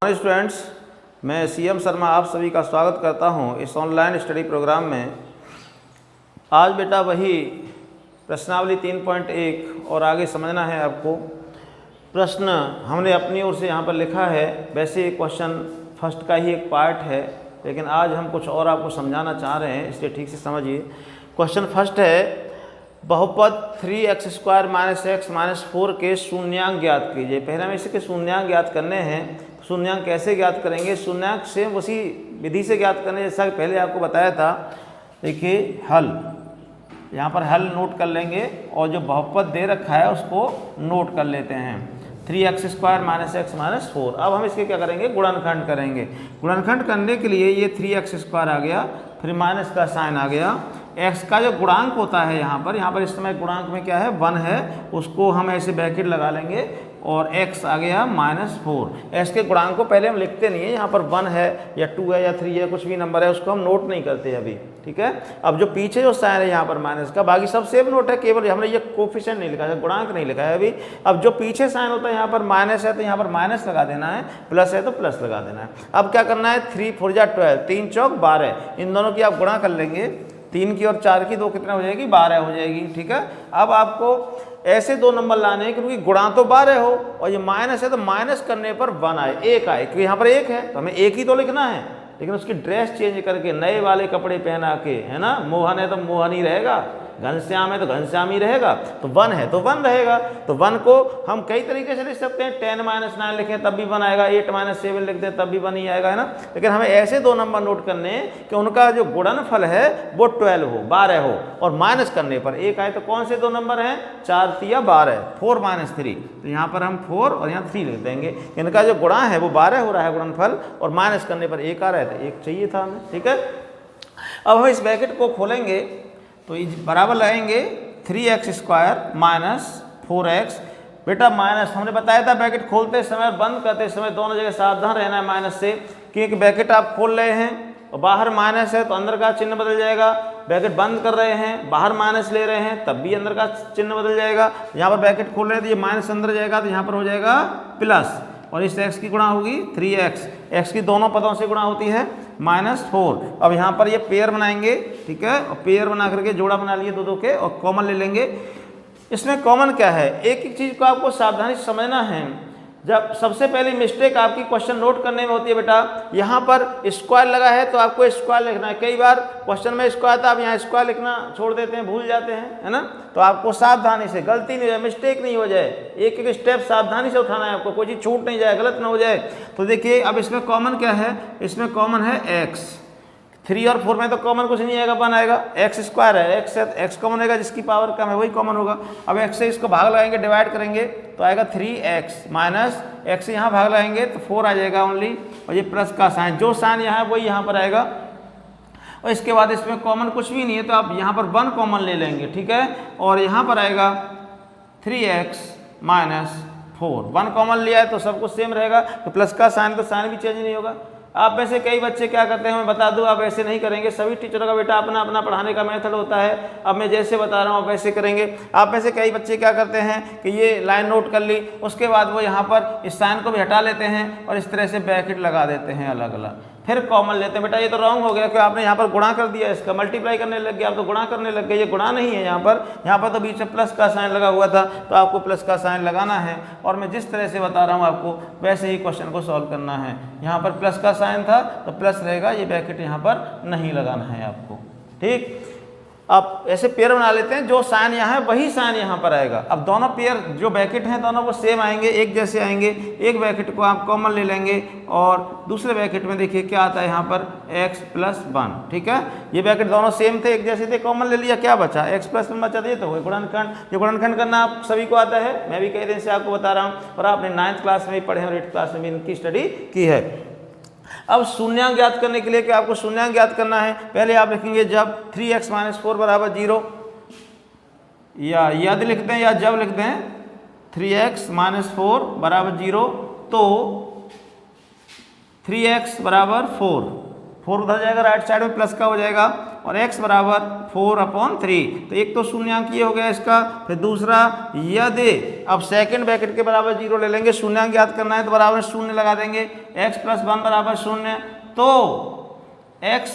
Students, मैं CM Sharma आप सभी का स्वागत करता हूं इस ऑनलाइन स्टडी प्रोग्राम में। आज बेटा वही प्रश्नावली 3.1 और आगे समझना है आपको। प्रश्न हमने अपनी ओर से यहाँ पर लिखा है। वैसे ये क्वेश्चन फर्स्ट का ही एक पार्ट है, लेकिन आज हम कुछ और आपको समझाना चाह रहे हैं, इसलिए ठीक से समझिए। क्वेश्चन फर्स्ट है, बहुपद 3x² - x - 4 के शून्यांक ज्ञात कीजिए। पहले हमें इसके शून्यांक ज्ञात करने हैं। शून्यांक कैसे ज्ञात करेंगे? शून्यांक सेम उसी विधि से ज्ञात करने जैसा कि पहले आपको बताया था। देखिए हल, यहाँ पर हल नोट कर लेंगे और जो बहुपद दे रखा है उसको नोट कर लेते हैं। 3x² - x - 4। अब हम इसके क्या करेंगे? गुणनखंड करेंगे। गुणनखंड करने के लिए ये 3x² आ गया, फिर माइनस का साइन आ गया। x का जो गुणांक होता है यहाँ पर इस समय गुणांक में क्या है? 1 है, उसको हम ऐसे ब्रैकेट लगा लेंगे और x आ गया -4। x के गुणांक को पहले हम लिखते नहीं है, यहाँ पर 1 है या 2 है या 3 है, कुछ भी नंबर है, उसको हम नोट नहीं करते अभी, ठीक है। अब जो पीछे जो साइन है यहाँ पर माइनस का, बाकी सब सेम नोट है, केवल हमने ये कोफिशिएंट नहीं लिखा है, गुणांक नहीं लिखा है अभी। अब जो पीछे साइन होता है यहाँ पर माइनस है तो यहाँ पर माइनस लगा देना है, प्लस है तो प्लस लगा देना है। अब क्या करना है? 3 4 जा 12, 3 चौक 12, इन दोनों की आप गुणा कर लेंगे। 3 की और 4 की 2 कितना हो जाएगी? 12 हो जाएगी, ठीक है। अब आपको ऐसे दो नंबर लाने हैं क्योंकि गुणा तो 12 हो और ये माइनस है तो माइनस करने पर 1 आए, 1 आए, क्योंकि यहाँ पर 1 है तो हमें 1 ही तो लिखना है, लेकिन उसकी ड्रेस चेंज करके नए वाले कपड़े पहना के, है ना। मोहन है तो मोहन ही रहेगा, घनश्याम है तो घनश्याम ही रहेगा, तो 1 है तो 1 रहेगा। तो 1 को हम कई तरीके से लिख सकते हैं। 10 - 9 लिखें तब भी 1 आएगा, 8 - 7 लिख दें तब भी 1 ही आएगा, है ना। लेकिन हमें ऐसे दो नंबर नोट करने हैं कि उनका जो गुणनफल है वो 12 हो, 12 हो, और माइनस करने पर 1 आए। तो कौन से दो नंबर हैं? 4 3 12, 4 - 3। तो यहाँ पर हम 4 और यहाँ 3 लिख देंगे। इनका जो गुणा है वो 12 हो रहा है गुणनफल, और माइनस करने पर 1 आ रहा है, तो 1 चाहिए था हमें, ठीक है। अब हम इस ब्रैकेट को खोलेंगे तो बराबर लगाएंगे 3x² - 4x। बेटा माइनस हमने बताया था, ब्रैकेट खोलते समय बंद करते समय दोनों जगह सावधान रहना है माइनस से, क्योंकि ब्रैकेट आप खोल रहे हैं और बाहर माइनस है तो अंदर का चिन्ह बदल जाएगा। ब्रैकेट बंद कर रहे हैं, बाहर माइनस ले रहे हैं, तब भी अंदर का चिन्ह बदल जाएगा। यहाँ पर ब्रैकेट खोल रहे हैं तो ये माइनस अंदर जाएगा, तो यहाँ पर हो जाएगा प्लस, और इस x की गुणा होगी 3x। x की दोनों पदों से गुणा होती है -4। अब यहाँ पर ये पेयर बनाएंगे, ठीक है, और पेयर बना करके जोड़ा बना लिए दो के, और कॉमन ले लेंगे। इसमें कॉमन क्या है? एक एक चीज़ को आपको सावधानी से समझना है। जब सबसे पहली मिस्टेक आपकी क्वेश्चन नोट करने में होती है बेटा, यहाँ पर स्क्वायर लगा है तो आपको स्क्वायर लिखना है। कई बार क्वेश्चन में स्क्वायर था, आप यहाँ स्क्वायर लिखना छोड़ देते हैं, भूल जाते हैं, है ना। तो आपको सावधानी से, गलती नहीं हो जाए, मिस्टेक नहीं हो जाए, एक एक स्टेप सावधानी से उठाना है आपको, कोई चीज़ छूट नहीं जाए, गलत ना हो जाए। तो देखिए अब इसमें कॉमन क्या है? इसमें कॉमन है x। 3 और 4 में तो कॉमन कुछ नहीं आएगा, 1 आएगा। x² है, x है, x कॉमन आएगा, जिसकी पावर कम है वही कॉमन होगा। अब x से इसको भाग लगाएंगे, डिवाइड करेंगे तो आएगा 3x माइनस x से यहाँ भाग लगाएंगे तो 4 आ जाएगा ओनली, और ये प्लस का साइन, जो साइन यहाँ है वही यहाँ पर आएगा। और इसके बाद इसमें कॉमन कुछ भी नहीं है तो आप यहाँ पर 1 कॉमन ले लेंगे, ठीक है, और यहाँ पर आएगा 3x - 4। 1 कॉमन लिया है तो सब कुछ सेम रहेगा, तो प्लस का साइन तो साइन भी चेंज नहीं होगा। आप में से कई बच्चे क्या करते हैं, मैं बता दूं, आप ऐसे नहीं करेंगे। सभी टीचरों का बेटा अपना अपना पढ़ाने का मेथड होता है। अब मैं जैसे बता रहा हूँ आप वैसे करेंगे। आप में से कई बच्चे क्या करते हैं कि ये लाइन नोट कर ली, उसके बाद वो यहाँ पर इस साइन को भी हटा लेते हैं और इस तरह से ब्रैकेट लगा देते हैं अलग अलग, फिर कॉमन लेते हैं। बेटा ये तो रॉन्ग हो गया कि आपने यहाँ पर गुणा कर दिया, इसका मल्टीप्लाई करने लग गया, आप तो गुणा करने लग गए। ये गुणा नहीं है, यहाँ पर तो बीच में प्लस का साइन लगा हुआ था, तो आपको प्लस का साइन लगाना है। और मैं जिस तरह से बता रहा हूँ आपको वैसे ही क्वेश्चन को सॉल्व करना है। यहाँ पर प्लस का साइन था तो प्लस रहेगा, ये ब्रैकेट यहाँ पर नहीं लगाना है आपको, ठीक। आप ऐसे पेयर बना लेते हैं, जो साइन यहाँ है वही साइन यहाँ पर आएगा। अब दोनों पेयर जो ब्रैकेट हैं दोनों वो सेम आएंगे, एक जैसे आएंगे। एक ब्रैकेट को आप कॉमन ले लेंगे और दूसरे ब्रैकेट में देखिए क्या आता है यहाँ पर x + 1, ठीक है। ये ब्रैकेट दोनों सेम थे, एक जैसे थे, कॉमन ले लिया, क्या बचा? x + 1 बचा, ये तो वही गुणनखंड। ये गुणनखंड करना आप सभी को आता है, मैं भी कई दिन से आपको बता रहा हूँ, और आपने 9th क्लास में भी पढ़े और 8th क्लास में भी इनकी स्टडी की है। अब शून्यांक ज्ञात करने के लिए क्या आपको शून्यांक ज्ञात करना है? पहले आप लिखेंगे जब 3x - 4 = 0, या यदि लिखते हैं या जब लिखते हैं 3x - 4 = 0, तो 3x = 4 उधर जाएगा, राइट साइड में प्लस का हो जाएगा, और x बराबर 4/3। तो एक तो शून्यांक ये हो गया इसका, फिर दूसरा यदि अब सेकंड ब्रैकेट के बराबर 0 ले लेंगे, शून्यांक याद करना है तो बराबर 0 लगा देंगे, x + 1 बराबर 0, तो x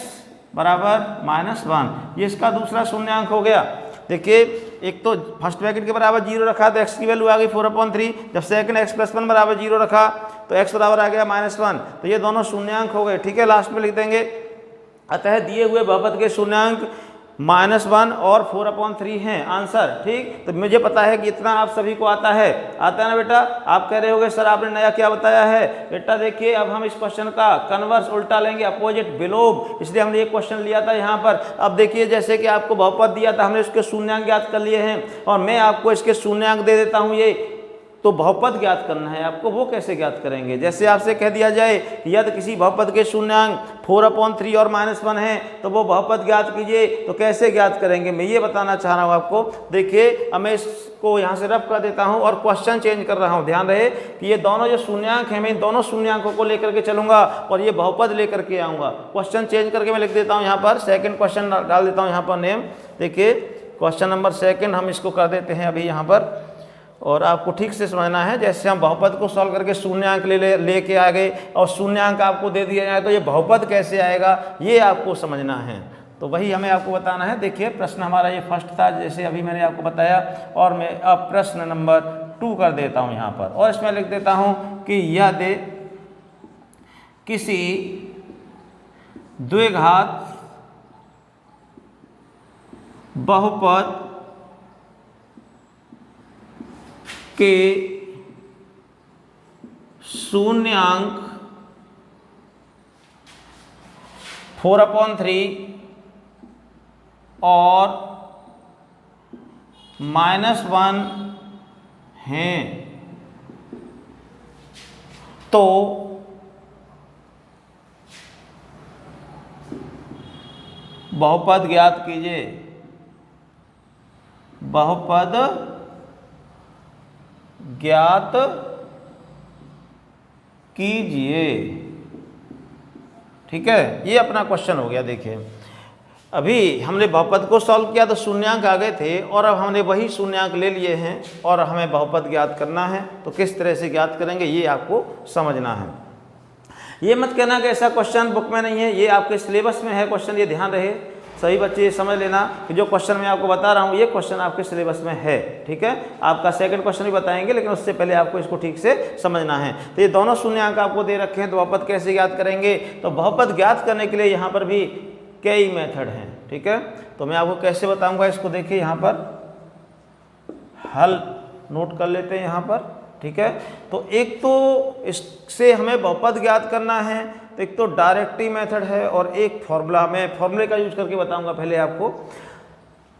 बराबर -1, ये इसका दूसरा शून्यांक हो गया। देखिए एक तो फर्स्ट ब्रैकेट के बराबर 0 रखा तो x की वैल्यू आ गई 4/3, जब सेकंड x + 1 बराबर 0 रखा तो x बराबर आ गया -1, तो ये दोनों शून्यांक हो गए। ठीक है, लास्ट में लिख देंगे अतः दिए हुए बहुपद के शून्यांक -1 और 4/3 हैं आंसर। ठीक, तो मुझे पता है कि इतना आप सभी को आता है ना बेटा। आप कह रहे होगे सर आपने नया क्या बताया है। बेटा देखिए अब हम इस क्वेश्चन का कन्वर्स उल्टा लेंगे, अपोजिट विलोम, इसलिए हमने एक क्वेश्चन लिया था यहाँ पर। अब देखिए जैसे कि आपको बहुपद दिया था, हमने उसके शून्यांक ज्ञात कर लिए हैं और मैं आपको इसके शून्यांक दे देता हूँ। ये तो बहुपद ज्ञात करना है आपको, वो कैसे ज्ञात करेंगे। जैसे आपसे कह दिया जाए यदि किसी बहुपद के शून्यांक 4/3 और -1 है तो वो बहुपद ज्ञात कीजिए, तो कैसे ज्ञात करेंगे मैं ये बताना चाह रहा हूँ आपको। देखिए अब मैं इसको यहाँ से रफ कर देता हूँ और क्वेश्चन चेंज कर रहा हूँ। ध्यान रहे कि ये दोनों जो शून्यांक हैं मैं इन दोनों शून्यांकों को लेकर के चलूंगा और ये बहुपद लेकर के आऊँगा। क्वेश्चन चेंज करके मैं लिख देता हूँ यहाँ पर, सेकेंड क्वेश्चन डाल देता हूँ यहाँ पर नेम। देखिए क्वेश्चन नंबर 2 हम इसको कर देते हैं अभी यहाँ पर, और आपको ठीक से समझना है। जैसे हम बहुपद को सॉल्व करके शून्यांक लेके आ गए और शून्यांक आपको दे दिया जाए तो ये बहुपद कैसे आएगा ये आपको समझना है, तो वही हमें आपको बताना है। देखिए प्रश्न हमारा ये फर्स्ट था जैसे अभी मैंने आपको बताया, और मैं अब प्रश्न नंबर 2 कर देता हूँ यहाँ पर, और इसमें लिख देता हूँ कि यदि किसी द्विघात बहुपद के शून्यांक 4/3 और -1 हैं तो बहुपद ज्ञात कीजिए। बहुपद ज्ञात कीजिए। ठीक है, ये अपना क्वेश्चन हो गया। देखिए अभी हमने बहुपद को सॉल्व किया तो शून्यांक आ गए थे और अब हमने वही शून्यांक ले लिए हैं और हमें बहुपद ज्ञात करना है, तो किस तरह से ज्ञात करेंगे ये आपको समझना है। ये मत कहना कि ऐसा क्वेश्चन बुक में नहीं है, ये आपके सिलेबस में है क्वेश्चन, ये ध्यान रहे सभी बच्चे ये समझ लेना कि जो क्वेश्चन मैं आपको बता रहा हूँ ये क्वेश्चन आपके सिलेबस में है। ठीक है, आपका सेकंड क्वेश्चन भी बताएंगे लेकिन उससे पहले आपको इसको ठीक से समझना है। तो ये दोनों शून्यांक आपको दे रखे हैं, तो बहुपद कैसे ज्ञात करेंगे। तो बहुपद ज्ञात करने के लिए यहाँ पर भी कई मेथड हैं। ठीक है, तो मैं आपको कैसे बताऊँगा इसको। देखिए यहाँ पर हल नोट कर लेते हैं यहाँ पर। ठीक है, तो एक तो इससे हमें बहुपद ज्ञात करना है, तो एक तो डायरेक्टिव मेथड है और एक फॉर्मूला, मैं फॉर्मूले का यूज करके बताऊंगा पहले आपको।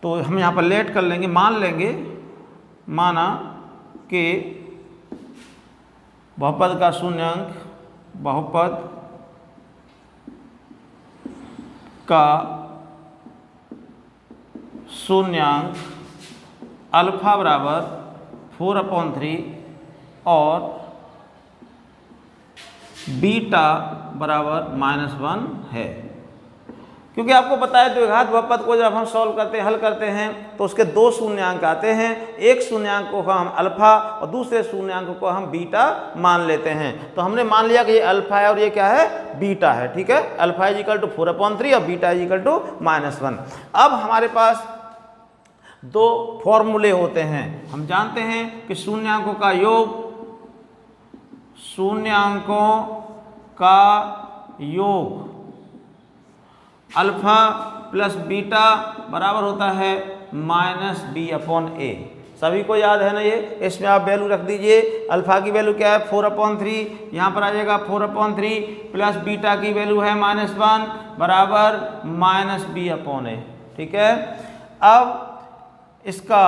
तो हम यहाँ पर लेट कर लेंगे, मान लेंगे, माना कि बहुपद का शून्यांक, बहुपद का शून्यांक अल्फा बराबर 4/3 और बीटा बराबर -1 है। क्योंकि आपको पता है द्विघात बहुपद को जब हम सॉल्व करते हैं, हल करते हैं, तो उसके दो शून्यांक आते हैं। एक शून्यांक को हम अल्फा और दूसरे शून्यांक को हम बीटा मान लेते हैं। तो हमने मान लिया कि ये अल्फा है और ये क्या है, बीटा है। ठीक है, अल्फा = 4/3 और बीटा = -1। अब हमारे पास दो फॉर्मूले होते हैं। हम जानते हैं कि शून्यांकों का योग, शून्यांकों का योग अल्फा प्लस बीटा बराबर होता है -b/a। सभी को याद है ना ये। इसमें आप वैल्यू रख दीजिए। अल्फा की वैल्यू क्या है 4/3, यहाँ पर आ जाएगा 4/3 प्लस बीटा की वैल्यू है -1 बराबर -b/a। ठीक है, अब इसका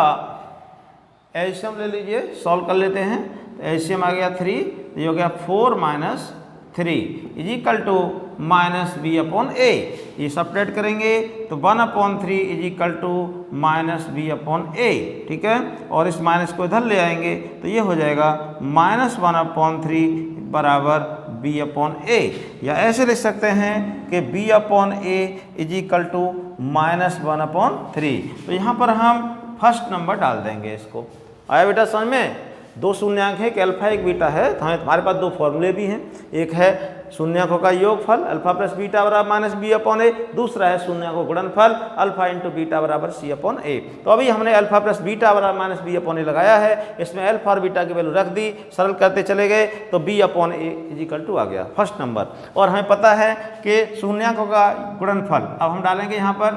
एलसीएम ले लीजिए, सॉल्व कर लेते हैं। तो एलसीएम आ गया 3, तो ये हो गया 4 - 3 = माइनस बी अपॉन ए। ये सब्ट्रैक्ट करेंगे तो 1/3 is equal to minus B upon A, ठीक है। और इस माइनस को इधर ले आएंगे तो ये हो जाएगा -1/3 बराबर बी अपॉन ए, या ऐसे लिख सकते हैं कि B upon A is equal to -1/3। तो यहाँ पर हम फर्स्ट नंबर डाल देंगे इसको। आया बेटा समझ में? दो शून्यांक है, एक अल्फा एक बीटा है, तो हमारे पास दो फॉर्मूले भी हैं। एक है शून्यांकों का योगफल अल्फा प्लस बीटा बराबर माइनस बी अपॉन ए, दूसरा है शून्यांकों का गुणनफल अल्फा इंटू बीटा बराबर सी अपॉन ए। तो अभी हमने अल्फा प्लस बीटा बराबर माइनस बी अपॉन ए लगाया है, इसमें अल्फा और बीटा की वैल्यू रख दी, सरल करते चले गए तो B upon A is equal to आ गया फर्स्ट नंबर। और हमें पता है कि शून्यांकों का गुणनफल, अब हम डालेंगे यहाँ पर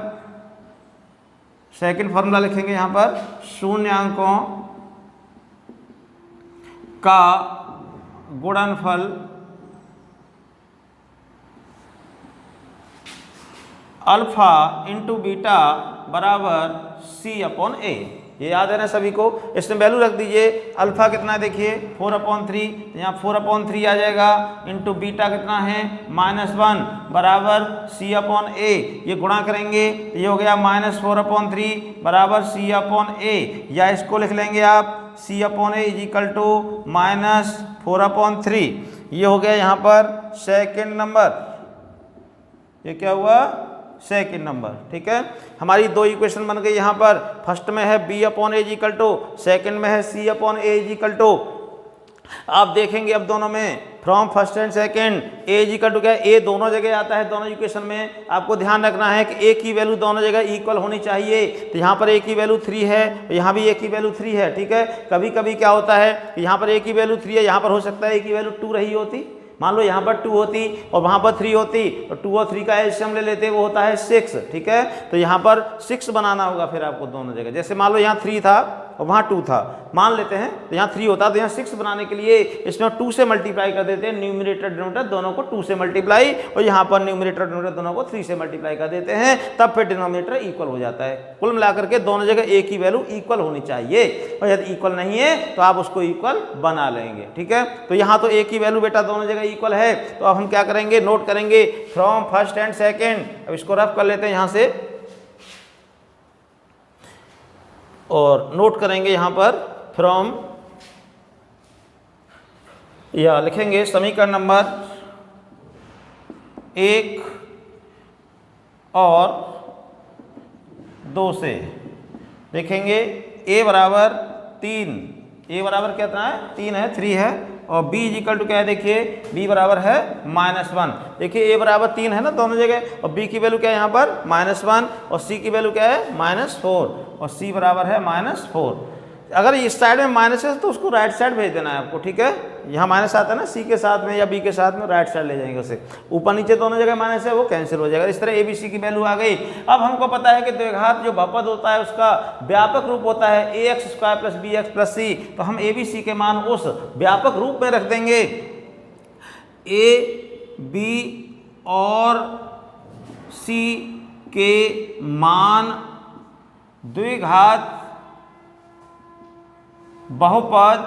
सेकंड फॉर्मूला लिखेंगे, यहाँ पर शून्यांकों का गुणनफल अल्फा इंटू बीटा बराबर सी अपॉन ए। ये याद है ना सभी को? इसमें वैल्यू रख दीजिए। अल्फा कितना है देखिए 4/3, तो यहाँ 4/3 आ जाएगा, इंटू बीटा कितना है -1 बराबर सी अपॉन ए। ये गुणा करेंगे तो ये हो गया -4/3 बराबर सी अपॉन ए, या इसको लिख लेंगे आप C upon A is equal to -4/3। ये हो गया यहाँ पर सेकेंड नंबर। ये क्या हुआ? सेकेंड नंबर, ठीक है। हमारी दो इक्वेशन बन गई यहाँ पर। फर्स्ट में है B upon A is equal to, second में है C upon A is equal to. आप देखेंगे अब दोनों में from first and second A is equal to क्या है? ए दोनों जगह आता है दोनों इक्वेशन में। आपको ध्यान रखना है कि ए की वैल्यू दोनों जगह इक्वल होनी चाहिए। तो यहाँ पर ए की वैल्यू 3 है, यहाँ भी ए की वैल्यू 3 है, ठीक है। कभी कभी क्या होता है कि यहाँ पर ए की वैल्यू 3 है, यहाँ पर हो सकता है ए की वैल्यू 2 रही होती। मान लो यहाँ पर 2 होती और वहाँ पर 3 होती, तो 2 और 3 का एलसीएम ले लेते, वो होता है 6, ठीक है। तो यहाँ पर 6 बनाना होगा फिर आपको दोनों जगह। जैसे मान लो यहाँ 3 था और वहाँ 2 था, मान लेते हैं, तो यहाँ 3 होता, तो यहाँ 6 बनाने के लिए इसमें 2 से मल्टीप्लाई कर देते हैं, न्यूमरेटर डिनोमिनेटर दोनों को 2 से मल्टीप्लाई, और यहाँ पर न्यूमरेटर डिनोमिनेटर दोनों को 3 से मल्टीप्लाई कर देते हैं, तब फिर डिनोमिनेटर इक्वल हो जाता है। कुल मिलाकर के दोनों जगह ए की वैल्यू इक्वल होनी चाहिए, और यदि इक्वल नहीं है तो आप उसको इक्वल बना लेंगे, ठीक है। तो यहाँ तो ए की वैल्यू बेटा दोनों जगह इक्वल है, तो अब हम क्या करेंगे, नोट करेंगे फ्रॉम फर्स्ट एंड सेकेंड। अब इसको रफ कर लेते हैं यहाँ से, और नोट करेंगे यहाँ पर फ्रॉम, या लिखेंगे समीकरण नंबर 1 और 2 से देखेंगे ए बराबर 3, ए बराबर कितना है 3 है, 3 है, और b इज इक्वल टू क्या है देखिए, b बराबर है -1। देखिए a बराबर 3 है ना दोनों जगह, और b की वैल्यू क्या है यहाँ पर -1, और c की वैल्यू क्या है -4, और c बराबर है -4। अगर इस साइड में माइनस है तो उसको राइट साइड भेज देना है आपको, ठीक है। यहाँ माइनस आता है ना सी के साथ में या बी के साथ में, राइट साइड ले जाएंगे उसे। ऊपर नीचे दोनों जगह माइनस है, वो कैंसिल हो जाएगा। इस तरह ए बी सी की वैल्यू आ गई। अब हमको पता है कि द्विघात जो बहुपद होता है उसका व्यापक रूप होता है ax² + bx + c। तो हम ए बी सी के मान उस व्यापक रूप में रख देंगे। ए बी और सी के मान द्विघात बहुपद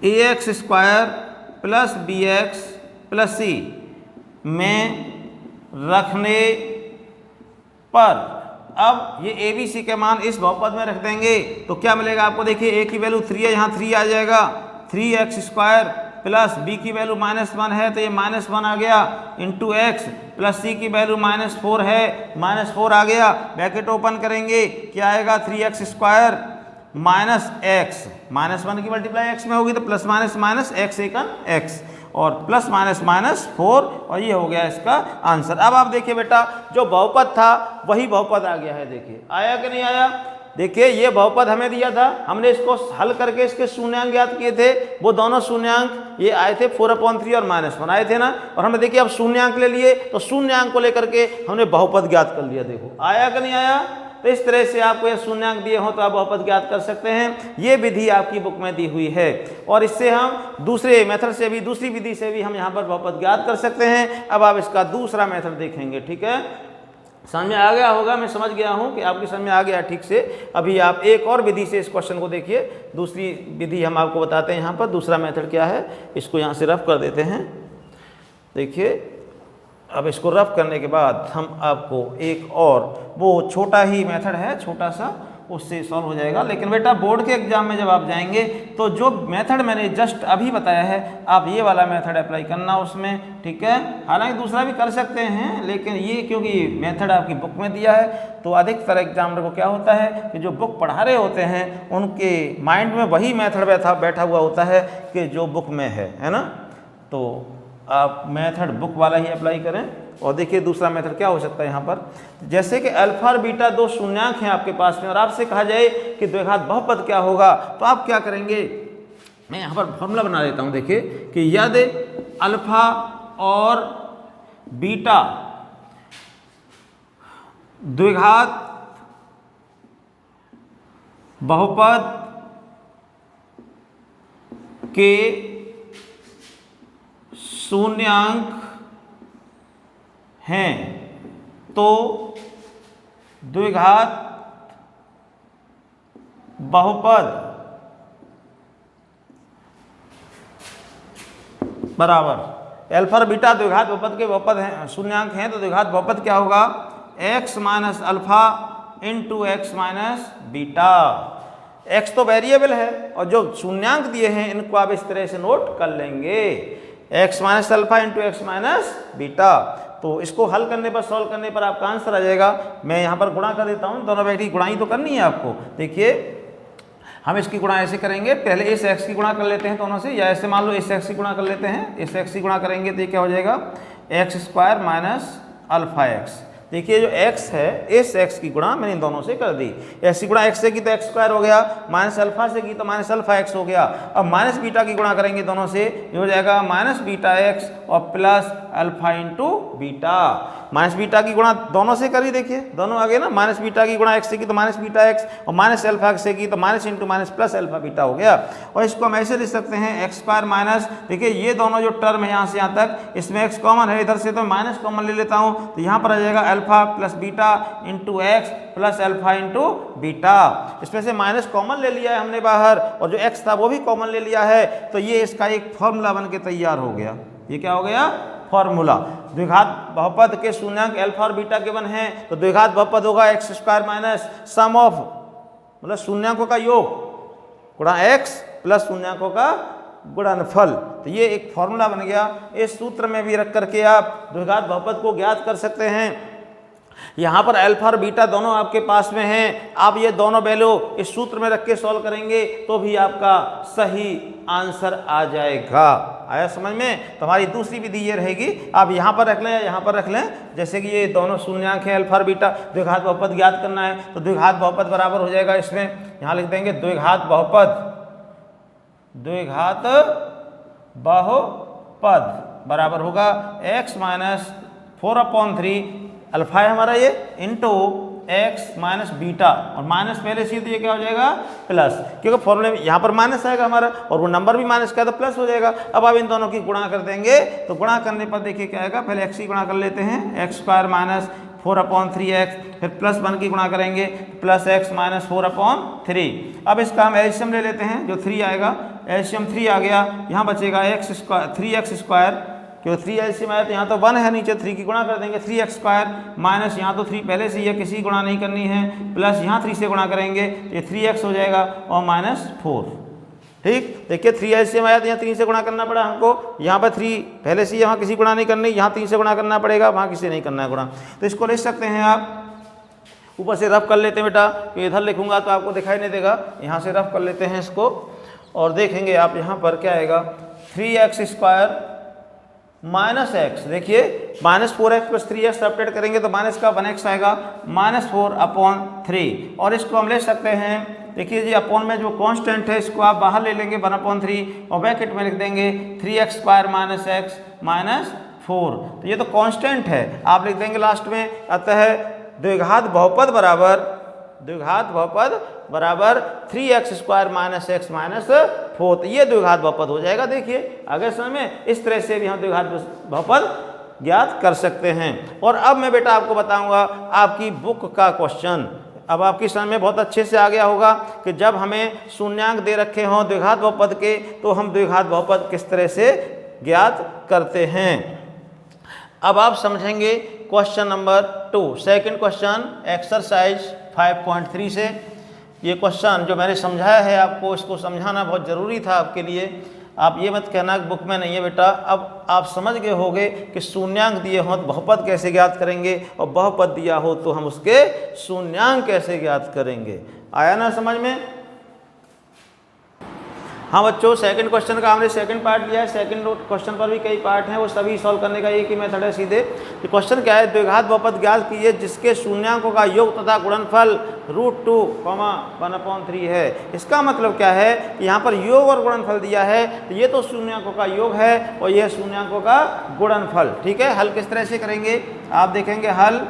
ax² + bx + c में रखने पर, अब ये ए बी सी के मान इस बहुपद में रख देंगे तो क्या मिलेगा आपको, देखिए a की वैल्यू 3 है, यहाँ 3 आ जाएगा, 3x² प्लस b की वैल्यू -1 है तो ये -1 आ गया, इंटू x प्लस c की वैल्यू -4 है, -4 आ गया, ब्रैकेट ओपन करेंगे, क्या आएगा 3x² -x, -1 की मल्टीप्लाई x में होगी तो प्लस माइनस x x, और प्लस -4, और ये हो गया इसका आंसर। अब आप देखिए बेटा, जो बहुपद था वही बहुपद आ गया है, देखिए आया कि नहीं आया। देखिए ये बहुपद हमें दिया था, हमने इसको हल करके इसके शून्यांक ज्ञात किए थे, वो दोनों शून्यांक ये आए थे 4/3 और -1 आए थे ना, और हमने देखिए अब शून्यांक ले लिए तो शून्यांक को लेकर के हमने बहुपद ज्ञात कर लिया। देखो आया कि नहीं आया। तो इस तरह से आपको ये शून्यांक दिए हो तो आप बहुपद ज्ञात कर सकते हैं। ये विधि आपकी बुक में दी हुई है, और इससे हम दूसरे मेथड से भी, दूसरी विधि से भी हम यहाँ पर बहुपद ज्ञात कर सकते हैं। अब आप इसका दूसरा मेथड देखेंगे, ठीक है। समझ में आ गया होगा, मैं समझ गया हूँ कि आपकी समझ में आ गया ठीक से। अभी आप एक और विधि से इस क्वेश्चन को देखिए, दूसरी विधि हम आपको बताते हैं। यहाँ पर दूसरा मेथड क्या है, इसको यहाँ से रफ कर देते हैं। देखिए अब इसको रफ करने के बाद हम आपको एक और वो छोटा ही मेथड है, छोटा सा, उससे सॉल्व हो जाएगा। लेकिन बेटा बोर्ड के एग्जाम में जब आप जाएंगे तो जो मेथड मैंने जस्ट अभी बताया है, आप ये वाला मेथड अप्लाई करना उसमें, ठीक है। हालांकि दूसरा भी कर सकते हैं, लेकिन ये क्योंकि मेथड आपकी बुक में दिया है तो अधिकतर एग्जामिनर को क्या होता है कि जो बुक पढ़ा रहे होते हैं उनके माइंड में वही मेथड बैठा हुआ होता है कि जो बुक में है ना। तो आप मेथड बुक वाला ही अप्लाई करें। और देखिए दूसरा मेथड क्या हो सकता है यहाँ पर, जैसे कि अल्फा और बीटा दो शून्यांक हैं आपके पास में और आपसे कहा जाए कि द्विघात बहुपद क्या होगा, तो आप क्या करेंगे, मैं यहाँ पर फॉर्मूला बना देता हूँ। देखिए कि यदि अल्फा और बीटा द्विघात बहुपद के शून्यांक हैं तो द्विघात बहुपद बराबर अल्फा और बीटा द्विघात बहुपद के बहुपद हैं, शून्यांक हैं, तो द्विघात बहुपद क्या होगा, x minus alpha into x minus beta. x तो वेरिएबल है और जो शून्यांक दिए हैं इनको आप इस तरह से नोट कर लेंगे, x minus alpha into x minus beta. तो इसको हल करने पर, सॉल्व करने पर आपका आंसर आ जाएगा। मैं यहाँ पर गुणा कर देता हूँ, दोनों बैठी गुणा ही तो करनी है आपको। देखिए हम इसकी गुणा ऐसे करेंगे, पहले इस x की गुणा कर लेते हैं दोनों से, या ऐसे मान लो इस x की गुणा कर लेते हैं। इस x की गुणा करेंगे तो ये क्या हो जाएगा, x square minus alpha x. देखिए जो x है इस x की गुणा मैंने इन दोनों से कर दी, x की गुणा x से की तो एक्स स्क्वायर हो गया, माइनस अल्फा से की तो माइनस अल्फा एक्स हो गया। अब माइनस बीटा की गुणा करेंगे दोनों से, ये हो जाएगा माइनस बीटा एक्स और plus alpha into beta. Minus beta की गुणा दोनों से करी, देखिए दोनों आ गए ना, माइनस बीटा की गुणा एक्स से की तो माइनस बीटा एक्स और माइनस अल्फा एक्स से की तो minus into minus plus alpha beta हो गया। और इसको हम ऐसे लिख सकते हैं एक्स स्क्वायर माइनस, देखिए ये दोनों जो टर्म है यहाँ से यहाँ तक, इसमें एक्स कॉमन है, इधर से तो माइनस कॉमन ले लेता हूँ, तो यहाँ पर आ जाएगा alpha plus beta into x plus alpha into beta. इसमें से माइनस कॉमन ले लिया है हमने बाहर और जो एक्स था वो भी कॉमन ले लिया है, तो ये इसका एक फॉर्मूला बन के तैयार हो गया। ये क्या हो गया, फॉर्मूला। द्विघात बहुपद के शून्यांक अल्फा और बीटा के बन हैं, तो द्विघात बहुपद होगा x square minus sum of, मतलब शून्यांकों का योग गुणा एक्स प्लस शून्यांकों का गुणनफल। तो ये एक फॉर्मूला बन गया। इस सूत्र में भी रख करके आप द्विघात बहुपद को ज्ञात कर सकते हैं। यहाँ पर अल्फा और बीटा दोनों आपके पास में हैं, आप ये दोनों वैल्यू इस सूत्र में रख के सॉल्व करेंगे तो भी आपका सही आंसर आ जाएगा। आया समझ में? तो हमारी दूसरी विधि ये रहेगी, आप यहाँ पर रख लें या यहाँ पर रख लें, जैसे कि ये दोनों शून्यांक हैं अल्फा और बीटा, द्विघात बहुपद ज्ञात करना है तो द्विघात बहुपद बराबर हो जाएगा, इसमें यहाँ लिख देंगे द्विघात बहुपद बराबर होगा एक्स माइनस 4/3 अल्फा है हमारा ये इंटू एक्स माइनस बीटा, और माइनस पहले से तो ये क्या हो जाएगा प्लस, क्योंकि फॉर्मूले में यहाँ पर माइनस आएगा हमारा और वो नंबर भी माइनस का है तो प्लस हो जाएगा। अब आप इन दोनों की गुणा कर देंगे तो गुणा करने पर देखिए क्या आएगा, पहले एक्स की गुणा कर लेते हैं, एक्स स्क्वायर माइनस 4/3x, फिर प्लस 1 की गुणा करेंगे प्लस एक्स माइनस 4/3। अब इसका हम एलसीएम ले लेते हैं, जो 3 आएगा, एलसीएम 3 आ गया, यहाँ बचेगा एक्स स्क्वायर 3x स्क्वायर, क्योंकि 3 एलसीएम आया तो यहाँ तो 1 है, नीचे 3 की गुणा कर देंगे 3x स्क्वायर माइनस यहाँ तो 3 पहले से ही है, किसी गुणा नहीं करनी है, प्लस यहाँ 3 से गुणा करेंगे तो ये 3x हो जाएगा और माइनस 4। ठीक, देखिए 3 एलसीएम आया तो यहाँ 3 से गुणा करना पड़ा हमको, यहाँ पर 3 पहले से यहाँ किसी गुणा नहीं करनी, यहाँ 3 से गुणा करना पड़ेगा, वहाँ किसी नहीं करना है गुणा। तो इसको लिख सकते हैं आप, ऊपर से रफ कर लेते हैं बेटा, तो इधर लिखूंगा तो आपको दिखाई नहीं देगा, यहाँ से रफ कर लेते हैं इसको और देखेंगे आप यहाँ पर क्या आएगा, 3x स्क्वायर माइनस एक्स, देखिए minus 4x plus 3x subtract करेंगे तो माइनस का 1x आएगा, माइनस 4/3। और इसको हम ले सकते हैं, देखिए जी अपॉन में जो कांस्टेंट है इसको आप बाहर ले लेंगे 1/3 और ब्रैकेट में लिख देंगे 3x square minus x minus 4। तो ये तो कांस्टेंट है, आप लिख देंगे लास्ट में। अतः द्विघात बहुपद बराबर 3x square minus x minus 4, तो ये द्विघात बहुपद हो जाएगा। देखिए आगे समय में इस तरह से भी हम द्विघात बहुपद ज्ञात कर सकते हैं। और अब मैं बेटा आपको बताऊंगा आपकी बुक का क्वेश्चन। अब आपकी समझ में बहुत अच्छे से आ गया होगा कि जब हमें शून्यांक दे रखे हों द्विघात बहुपद के, तो हम द्विघात बहुपद किस तरह से ज्ञात करते हैं। अब आप समझेंगे question number 2, second question exercise 5.3 से। ये क्वेश्चन जो मैंने समझाया है आपको, इसको समझाना बहुत ज़रूरी था आपके लिए। आप ये मत कहना कि बुक में नहीं है बेटा। अब आप समझ गए होंगे कि शून्यांक दिए हों तो बहुपद कैसे ज्ञात करेंगे, और बहुपद दिया हो तो हम उसके शून्यांक कैसे ज्ञात करेंगे। आया ना समझ में? हाँ बच्चों, सेकंड क्वेश्चन का हमने सेकंड पार्ट लिया है। सेकंड क्वेश्चन पर भी कई पार्ट हैं, वो सभी सॉल्व करने का एक ही मेथड है सीधे। ये क्वेश्चन क्या है, द्विघात बहुपद ज्ञात कीजिए जिसके शून्यांकों का योग तथा गुणनफल √2, 1/3 है। इसका मतलब क्या है कि यहाँ पर योग और गुणनफल दिया है, तो ये तो शून्यांकों का योग है और यह शून्यांकों का गुणनफल। ठीक है, हल किस तरह से करेंगे आप देखेंगे। हल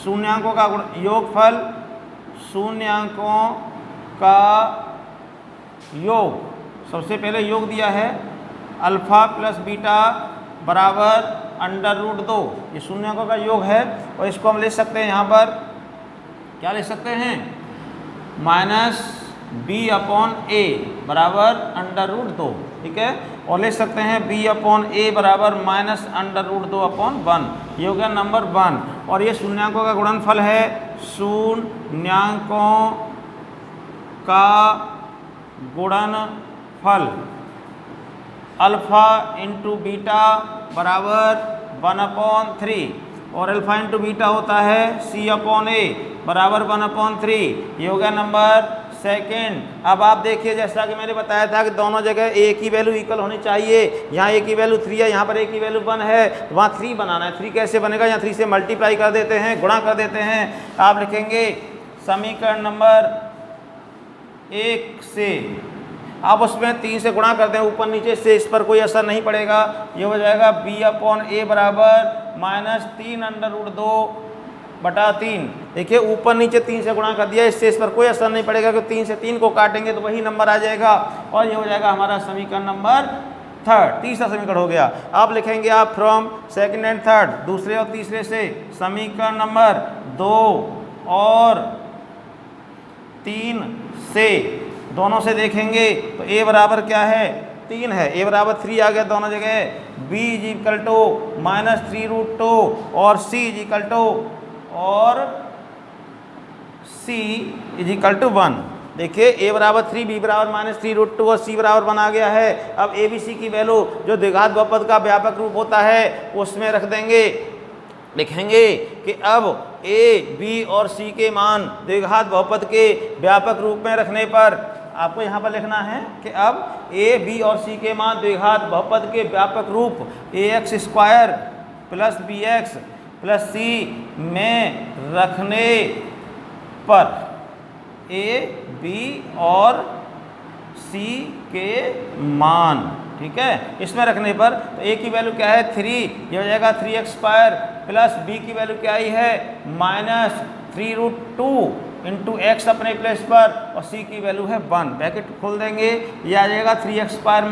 शून्यांकों का योगफल, शून्यांकों का योग। सबसे पहले योग दिया है अल्फ़ा प्लस बीटा बराबर √2, ये शून्यांकों का योग है। और इसको हम ले सकते हैं यहाँ पर, क्या ले सकते हैं, -b/a बराबर √2। ठीक है, और ले सकते हैं b/a बराबर -√2/1। ये हो गया नंबर 1। और ये शून्यांकों का गुणनफल है, शून्यांकों का गुणनफल अल्फ़ा इंटू बीटा बराबर 1/3, और अल्फ़ा इंटू बीटा होता है c/a बराबर 1/3। ये हो गया नंबर सेकंड। अब आप देखिए, जैसा कि मैंने बताया था कि दोनों जगह a की वैल्यू इक्वल होनी चाहिए। यहाँ a की वैल्यू 3 है, यहाँ पर a की वैल्यू 1 है, तो वहाँ 3 बनाना है। 3 कैसे बनेगा, यहाँ 3 से मल्टीप्लाई कर देते हैं, गुणा कर देते हैं। आप लिखेंगे समीकरण नंबर 1 से, आप उसमें 3 से गुणा करते हैं ऊपर नीचे से, इस पर कोई असर नहीं पड़ेगा। ये हो जाएगा b/a बराबर -3√2/3। देखिए ऊपर नीचे 3 से गुणा कर दिया, इससे इस पर कोई असर नहीं पड़ेगा, क्योंकि 3 से 3 को काटेंगे तो वही नंबर आ जाएगा। और ये हो जाएगा हमारा समीकरण नंबर 3, तीसरा समीकरण हो गया। आप लिखेंगे आप फ्रॉम सेकंड एंड थर्ड, दूसरे और तीसरे से, समीकरण नंबर 2 और 3 से, दोनों से देखेंगे तो a बराबर क्या है, 3 है, a बराबर 3 आ गया दोनों जगह। b = -3√2 और c = 1। देखिए a बराबर 3, b बराबर -3√2 और c बराबर 1 आ गया है। अब a b c की वैल्यू जो द्विघात बहुपद का व्यापक रूप होता है उसमें रख देंगे। लिखेंगे कि अब a, b और c के मान द्विघात बहुपद के व्यापक रूप में रखने पर, आपको यहाँ पर लिखना है कि अब a, b और c के मान द्विघात बहुपद के व्यापक रूप ax² + bx + c में रखने पर a, b और c के मान, ठीक है, इसमें रखने पर तो a की वैल्यू क्या है 3, ये हो जाएगा 3x² प्लस b की वैल्यू क्या ही है -3√2 इंटू x अपने प्लेस पर, और c की वैल्यू है 1। ब्रैकेट खोल देंगे, ये आ जाएगा 3x²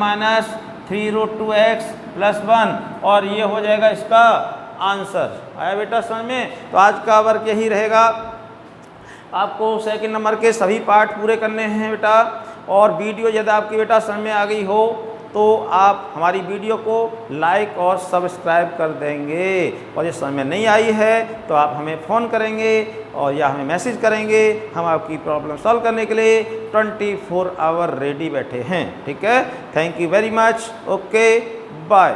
-3√2x + 1, और ये हो जाएगा इसका आंसर। आया बेटा समझ में? तो आज का वर्क यही रहेगा। आपको सेकंड नंबर के सभी पार्ट पूरे करने हैं बेटा। और वीडियो यदि आपकी बेटा समझ में आ गई हो तो आप हमारी वीडियो को लाइक और सब्सक्राइब कर देंगे, और ये समझ में नहीं आई है तो आप हमें फ़ोन करेंगे और या हमें मैसेज करेंगे। हम आपकी प्रॉब्लम सॉल्व करने के लिए 24 आवर रेडी बैठे हैं। ठीक है, thank you very much, okay bye.